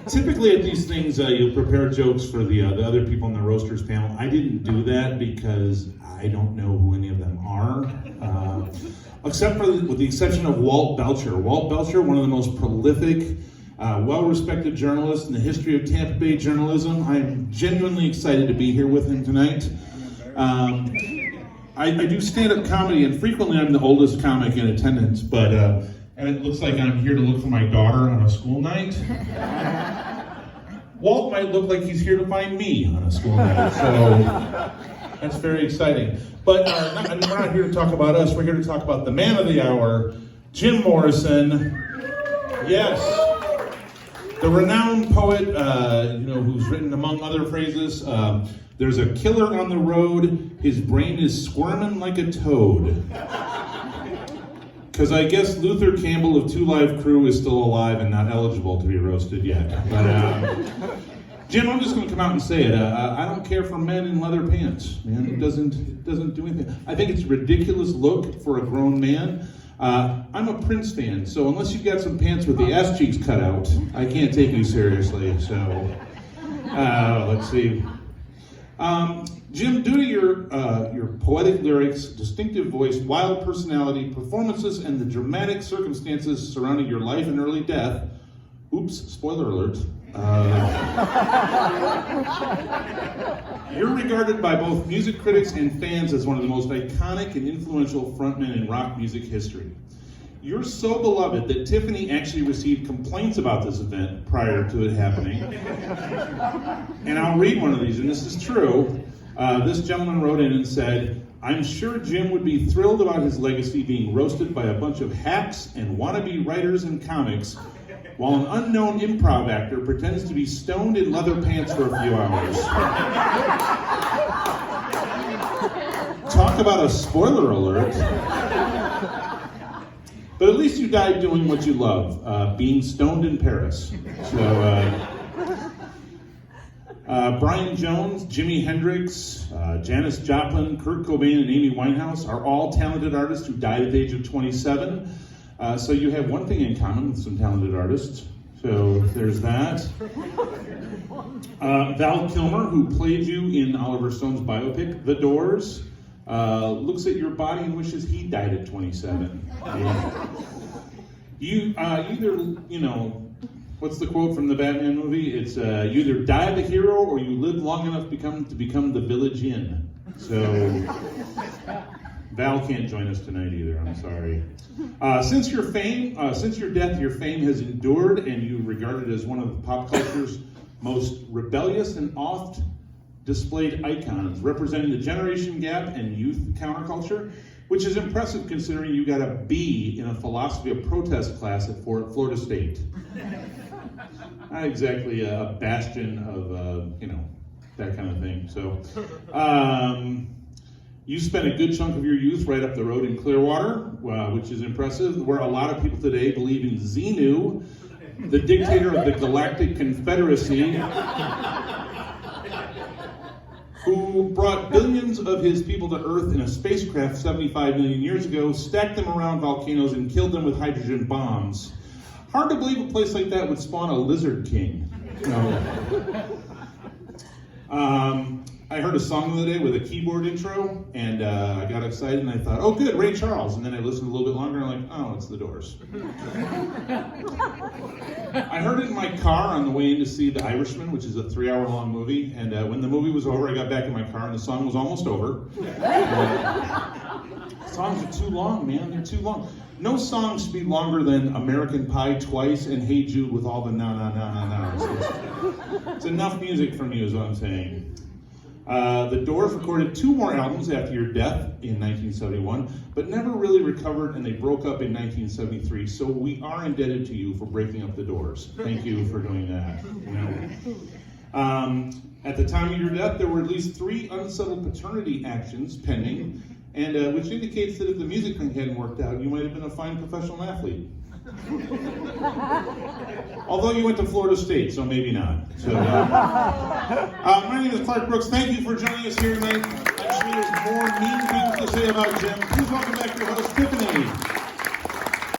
Typically at these things, you'll prepare jokes for the other people in the roasters panel. I didn't do that because I don't know who any of them are, with the exception of Walt Belcher. Walt Belcher, one of the most prolific, well-respected journalists in the history of Tampa Bay journalism. I'm genuinely excited to be here with him tonight. I do stand-up comedy, and frequently I'm the oldest comic in attendance, but and it looks like I'm here to look for my daughter on a school night. Walt might look like he's here to find me on a school night, so that's very exciting. But we're not here to talk about us, we're here to talk about the man of the hour, Jim Morrison. Yes, the renowned poet, who's written, among other phrases, there's a killer on the road, his brain is squirming like a toad. Because I guess Luther Campbell of Two Live Crew is still alive and not eligible to be roasted yet. But Jim, I'm just going to come out and say it. I don't care for men in leather pants, man. It doesn't do anything. I think it's a ridiculous look for a grown man. I'm a Prince fan, so unless you've got some pants with the ass cheeks cut out, I can't take you seriously. So let's see. Jim, due to your poetic lyrics, distinctive voice, wild personality, performances, and the dramatic circumstances surrounding your life and early death, oops, spoiler alert, you're regarded by both music critics and fans as one of the most iconic and influential frontmen in rock music history. You're so beloved that Tiffany actually received complaints about this event prior to it happening. And I'll read one of these, and this is true. This gentleman wrote in and said, "I'm sure Jim would be thrilled about his legacy being roasted by a bunch of hacks and wannabe writers and comics, while an unknown improv actor pretends to be stoned in leather pants for a few hours." Talk about a spoiler alert. But at least you died doing what you love, being stoned in Paris. So, Brian Jones, Jimi Hendrix, Janis Joplin, Kurt Cobain, and Amy Winehouse are all talented artists who died at the age of 27. So you have one thing in common with some talented artists. So there's that. Val Kilmer, who played you in Oliver Stone's biopic, The Doors, looks at your body and wishes he died at 27. You either, what's the quote from the Batman movie? It's you either die the hero or you live long enough to become the village inn. So Val can't join us tonight either. I'm sorry. Since your death, your fame has endured, and you regarded as one of the pop culture's most rebellious and oft displayed icons, representing the generation gap and youth counterculture, which is impressive considering you got a B in a philosophy of protest class at Florida State. Not exactly a bastion of, that kind of thing. So, you spent a good chunk of your youth right up the road in Clearwater, which is impressive, where a lot of people today believe in Xenu, the dictator of the Galactic Confederacy, who brought billions of his people to Earth in a spacecraft 75 million years ago, stacked them around volcanoes, and killed them with hydrogen bombs. Hard to believe a place like that would spawn a lizard king. I heard a song the other day with a keyboard intro, and I got excited, and I thought, oh good, Ray Charles. And then I listened a little bit longer, and I'm like, oh, it's The Doors. I heard it in my car on the way in to see The Irishman, which is a 3-hour-long movie, and when the movie was over, I got back in my car, and the song was almost over. Songs are too long, man, they're too long. No song should be longer than American Pie twice and Hey Jude with all the na-na-na-na-na. It's enough music from you is what I'm saying. The Doors recorded 2 more albums after your death in 1971, but never really recovered, and they broke up in 1973. So we are indebted to you for breaking up the Doors. Thank you for doing that. At the time of your death, there were at least 3 unsettled paternity actions pending, and which indicates that if the music thing hadn't worked out, you might have been a fine professional athlete. Although you went to Florida State, so maybe not. So, my name is Clark Brooks. Thank you for joining us here tonight. I'm sure there's more mean things to say about Jim. Please welcome back your host, Tiffany.